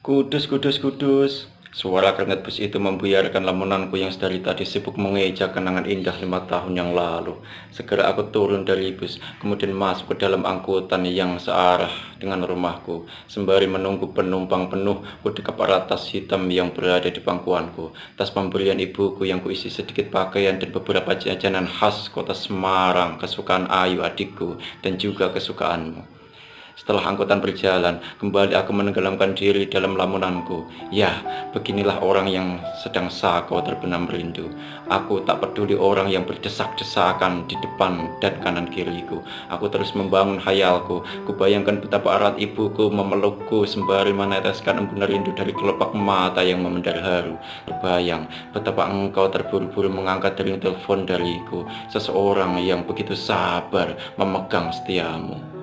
Kudus, kudus, kudus. Suara kernet bus itu membuyarkan lamunanku yang sedari tadi sibuk mengeja kenangan indah 5 tahun yang lalu. Segera aku turun dari bus, kemudian masuk ke dalam angkutan yang searah dengan rumahku. Sembari menunggu penumpang penuh, kudekap erat tas hitam yang berada di pangkuanku. Tas pemberian ibuku yang kuisi sedikit pakaian dan beberapa jajanan khas kota Semarang, kesukaan Ayu adikku, dan juga kesukaanmu. Setelah angkutan berjalan, kembali aku menenggelamkan diri dalam lamunanku. Ya, beginilah orang yang sedang sakau terbenam rindu. Aku tak peduli orang yang berdesak-desakan di depan dan kanan kiriku. Aku terus membangun hayalku. Kubayangkan betapa erat ibuku memelukku sembari meneteskan embun rindu dari kelopak mata yang memendar haru. Terbayang betapa engkau terburu-buru mengangkat dari telepon dariku. Seseorang yang begitu sabar memegang setiamu.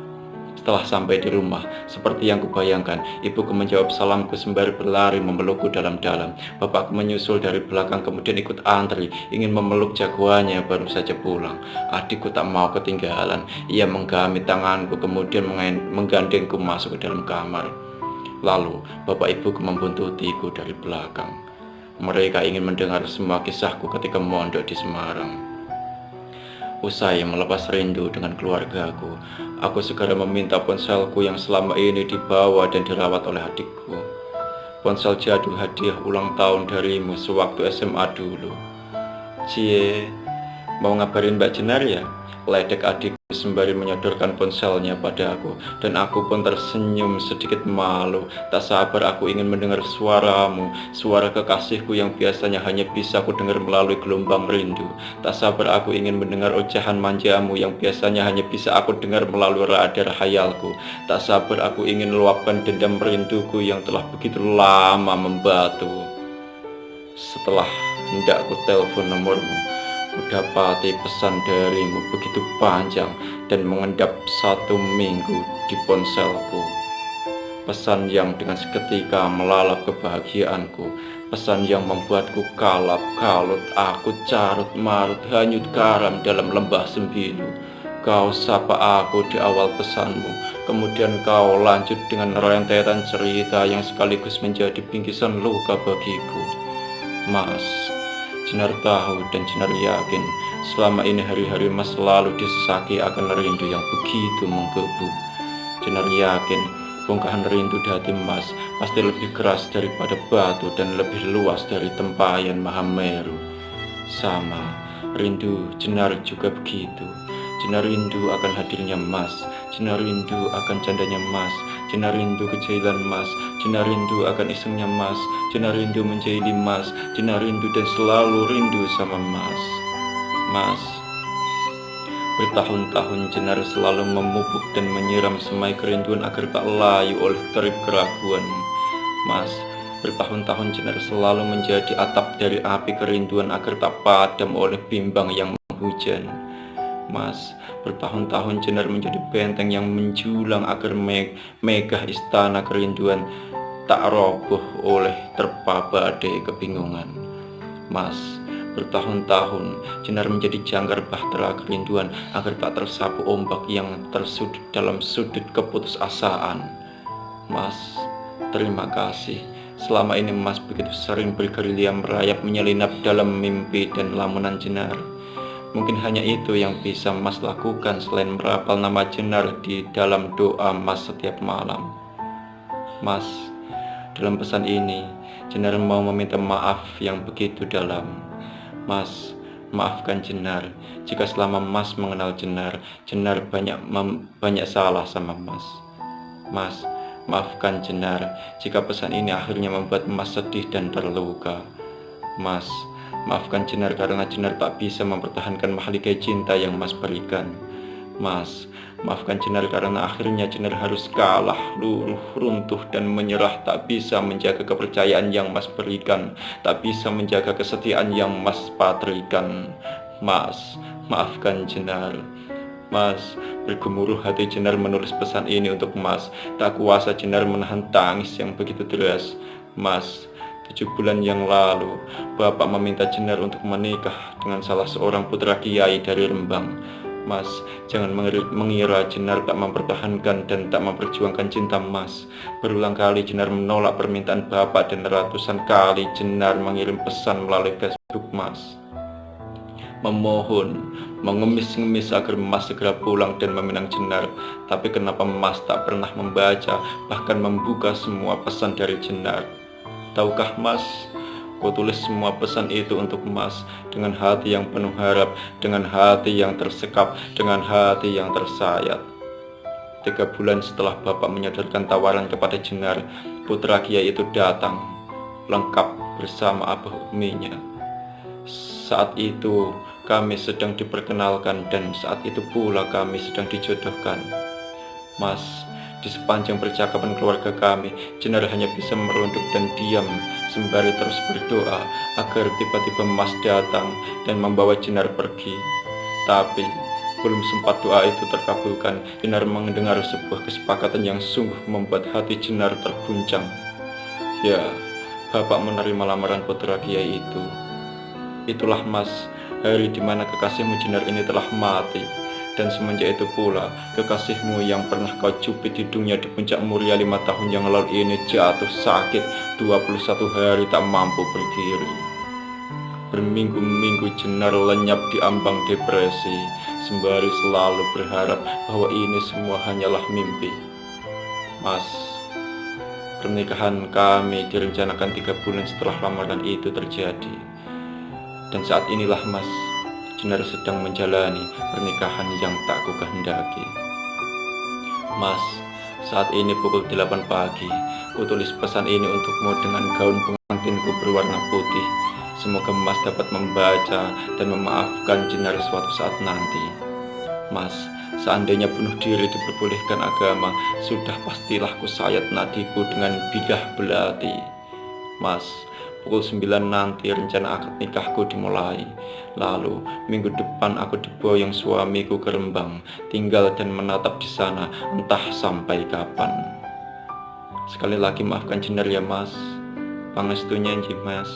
Setelah sampai di rumah, seperti yang kubayangkan, ibuku menjawab salamku sembari berlari memelukku dalam-dalam. Bapakku menyusul dari belakang kemudian ikut antri, ingin memeluk jagoannya baru saja pulang. Adikku tak mau ketinggalan, ia menggamit tanganku kemudian menggandengku masuk ke dalam kamar. Lalu, bapak ibuku membuntutiku dari belakang. Mereka ingin mendengar semua kisahku ketika mondok di Semarang. Usai melepas rindu dengan keluargaku, aku segera meminta ponselku yang selama ini dibawa dan dirawat oleh adikku. Ponsel jadul hadiah ulang tahun darimu sewaktu SMA dulu. Cie, mau ngabarin Mbak Jenar ya? Ledek adikku sembari menyodorkan ponselnya pada aku, dan aku pun tersenyum sedikit malu. Tak sabar aku ingin mendengar suaramu, suara kekasihku yang biasanya hanya bisa aku dengar melalui gelombang rindu. Tak sabar aku ingin mendengar ocehan manjamu yang biasanya hanya bisa aku dengar melalui radar hayalku. Tak sabar aku ingin meluapkan dendam rinduku yang telah begitu lama membatu. Setelah hendak ku telepon nomormu, kudapati pesan darimu begitu panjang dan mengendap 1 minggu di ponselku. Pesan yang dengan seketika melalap kebahagiaanku. Pesan yang membuatku kalap kalut, aku carut marut hanyut karam dalam lembah sembilu. Kau sapa aku di awal pesanmu, kemudian kau lanjut dengan rentetan cerita yang sekaligus menjadi bingkisan luka bagiku. Mas, Jenar tahu dan Jenar yakin selama ini hari-hari Mas selalu disesaki akan rindu yang begitu menggebu. Jenar yakin bongkahan rindu di hati Mas pasti lebih keras daripada batu dan lebih luas dari tempayan Mahameru. Sama, rindu Jenar juga begitu. Jenar rindu akan hadirnya Mas, Jenar rindu akan candanya Mas, Jenar rindu kejailan Mas, Jenar rindu akan isengnya Mas, Jenar rindu menjahili Mas, Jenar rindu dan selalu rindu sama Mas. Mas, bertahun-tahun Jenar selalu memupuk dan menyiram semai kerinduan agar tak layu oleh terik keraguan. Mas, bertahun-tahun Jenar selalu menjadi atap dari api kerinduan agar tak padam oleh bimbang yang menghujan. Mas, bertahun-tahun Jenar menjadi benteng yang menjulang agar megah istana kerinduan tak roboh oleh terpa badai kebingungan. Mas, bertahun-tahun Jenar menjadi jangkar bahtera kerinduan agar tak tersapu ombak yang tersudut dalam sudut keputusasaan. Mas, terima kasih. Selama ini Mas begitu sering bergerilya merayap menyelinap dalam mimpi dan lamunan Jenar. Mungkin hanya itu yang bisa Mas lakukan selain merapal nama Jenar di dalam doa Mas setiap malam. Mas, dalam pesan ini, Jenar mau meminta maaf yang begitu dalam. Mas, maafkan Jenar jika selama Mas mengenal Jenar, Jenar banyak salah sama Mas. Mas, maafkan Jenar jika pesan ini akhirnya membuat Mas sedih dan terluka. Mas, maafkan Jenar karena Jenar tak bisa mempertahankan mahligai cinta yang Mas berikan. Mas, maafkan Jenar karena akhirnya Jenar harus kalah, luluh, runtuh dan menyerah, tak bisa menjaga kepercayaan yang Mas berikan, tak bisa menjaga kesetiaan yang Mas patrikan. Mas, maafkan Jenar. Mas, bergemuruh hati Jenar menulis pesan ini untuk Mas. Tak kuasa Jenar menahan tangis yang begitu deras. Mas, 7 bulan yang lalu, Bapak meminta Jenar untuk menikah dengan salah seorang putra kiai dari Rembang. Mas, jangan mengira Jenar tak mempertahankan dan tak memperjuangkan cinta Mas. Berulang kali Jenar menolak permintaan Bapak dan ratusan kali Jenar mengirim pesan melalui Facebook Mas. Memohon, mengemis-ngemis agar Mas segera pulang dan meminang Jenar. Tapi kenapa Mas tak pernah membaca, bahkan membuka semua pesan dari Jenar? Tahukah Mas, ku tulis semua pesan itu untuk Mas dengan hati yang penuh harap, dengan hati yang tersekap, dengan hati yang tersayat. 3 bulan setelah Bapak menyodorkan tawaran kepada Jenar, putra Kiai itu datang, lengkap bersama abah uminya. Saat itu kami sedang diperkenalkan dan saat itu pula kami sedang dijodohkan. Mas, di sepanjang percakapan keluarga kami, Jenar hanya bisa merunduk dan diam sembari terus berdoa agar tiba-tiba Mas datang dan membawa Jenar pergi. Tapi belum sempat doa itu terkabulkan, Jenar mendengar sebuah kesepakatan yang sungguh membuat hati Jenar terguncang. Ya, Bapak menerima lamaran putra Kiai itu. Itulah Mas, hari di mana kekasihmu Jenar ini telah mati. Dan semenjak itu pula, kekasihmu yang pernah kau cubit hidungnya di puncak Muria 5 tahun yang lalu ini jatuh sakit 21 hari tak mampu berdiri. Berminggu-minggu Jenar lenyap di ambang depresi, sembari selalu berharap bahwa ini semua hanyalah mimpi. Mas, pernikahan kami direncanakan 3 bulan setelah lamaran itu terjadi. Dan saat inilah Mas, Jenar sedang menjalani pernikahan yang tak kukehendaki. Mas, saat ini pukul 8 pagi, ku tulis pesan ini untukmu dengan gaun pengantinku berwarna putih. Semoga Mas dapat membaca dan memaafkan Jenar suatu saat nanti. Mas, seandainya bunuh diri diperbolehkan agama, sudah pastilah ku sayat nadiku dengan bidah belati. Mas, pukul 9 nanti rencana akad nikahku dimulai. Lalu minggu depan aku diboyong suamiku ke Rembang, tinggal dan menatap di sana entah sampai kapan. Sekali lagi maafkan Jenar ya Mas, pangestunya nji Mas.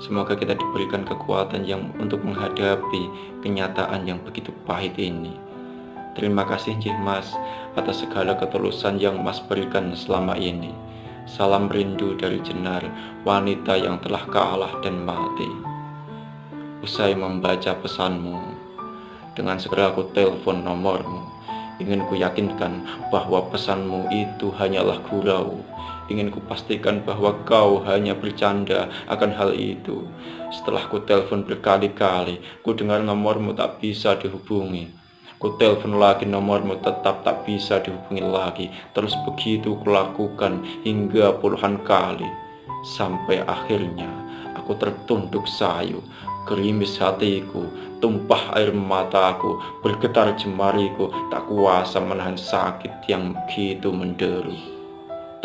Semoga kita diberikan kekuatan yang untuk menghadapi kenyataan yang begitu pahit ini. Terima kasih nji Mas atas segala ketulusan yang Mas berikan selama ini. Salam rindu dari Jenar, wanita yang telah kalah dan mati. Usai membaca pesanmu, dengan segera aku telepon nomormu. Ingin ku yakinkan bahwa pesanmu itu hanyalah gurau. Ingin ku pastikan bahwa kau hanya bercanda akan hal itu. Setelah ku telepon berkali-kali, ku dengar nomormu tak bisa dihubungi. Ku telepon lagi, nomormu tetap tak bisa dihubungi lagi. Terus begitu kulakukan hingga puluhan kali. Sampai akhirnya aku tertunduk sayu. Gerimis hatiku, tumpah air mataku, bergetar jemariku, tak kuasa menahan sakit yang begitu menderu.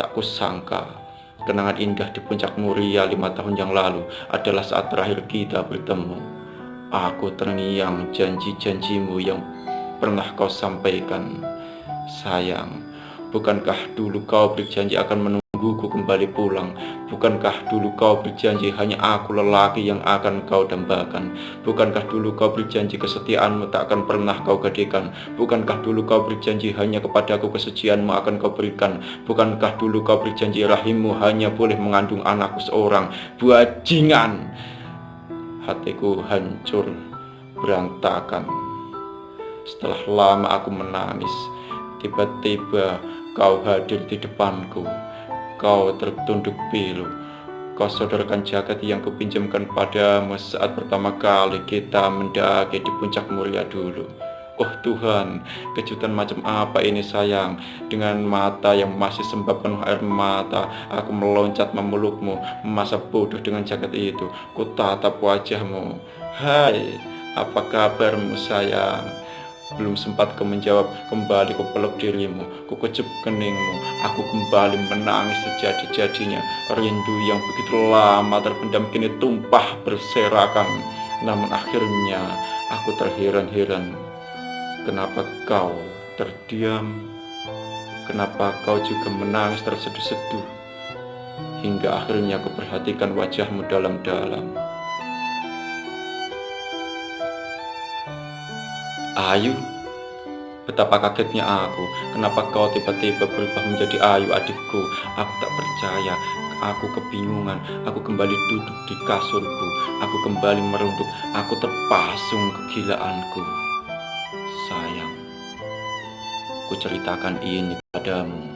Tak kusangka, kenangan indah di puncak Muria 5 tahun yang lalu adalah saat terakhir kita bertemu. Aku terngiang janji-janjimu yang pernah kau sampaikan. Sayang, bukankah dulu kau berjanji akan menungguku kembali pulang? Bukankah dulu kau berjanji hanya aku lelaki yang akan kau dambakan? Bukankah dulu kau berjanji kesetiaanmu tak akan pernah kau gadaikan? Bukankah dulu kau berjanji hanya kepadaku kesucianmu akan kau berikan? Bukankah dulu kau berjanji rahimmu hanya boleh mengandung anakku seorang? Bajingan! Hatiku hancur, berantakan. Setelah lama aku menangis, tiba-tiba kau hadir di depanku. Kau tertunduk pilu. Kau sodorkan jaket yang kupinjamkan padamu saat pertama kali kita mendaki di puncak Muria dulu. Oh Tuhan, kejutan macam apa ini sayang? Dengan mata yang masih sembab penuh air mata, aku meloncat memelukmu, masa bodoh dengan jaket itu. Ku tatap wajahmu. Hai, apa kabarmu sayang? Belum sempat kau menjawab, kembali ku peluk dirimu, ku kecup keningmu. Aku kembali menangis sejadi-jadinya. Rindu yang begitu lama terpendam kini tumpah berserakan. Namun akhirnya aku terheran-heran. Kenapa kau terdiam? Kenapa kau juga menangis terseduh-seduh? Hingga akhirnya aku perhatikan wajahmu dalam-dalam. Ayu, Betapa kagetnya aku, kenapa kau tiba-tiba berubah menjadi Ayu adikku? Aku tak percaya, aku kebingungan, aku kembali duduk di kasurku, aku kembali merunduk, aku terpasung kegilaanku. Sayang, ku ceritakan ini padamu,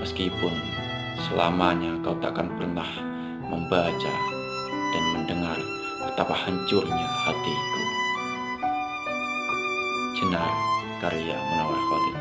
meskipun selamanya kau takkan pernah membaca dan mendengar betapa hancurnya hatiku. Jenar, karya Munawar Khalid.